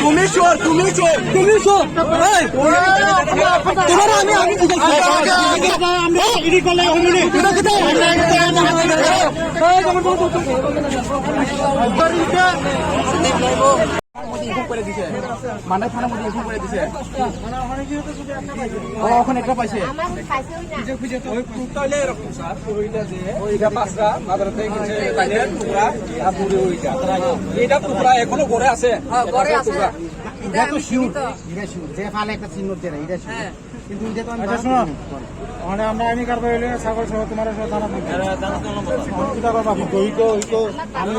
তুমি চোর, তুমি চোর, তুমি চোর। তোমার আমি মানে থানার মধ্যে এরকম করে দিছে ওখানে একটা পাইছে এখনো ঘরে আছে যে ফালে একটা চিহ্ন দেয় এটা কিন্তু আমরা আমি কারবার হইলে ছাগল সহ তোমার সহ থানা আমি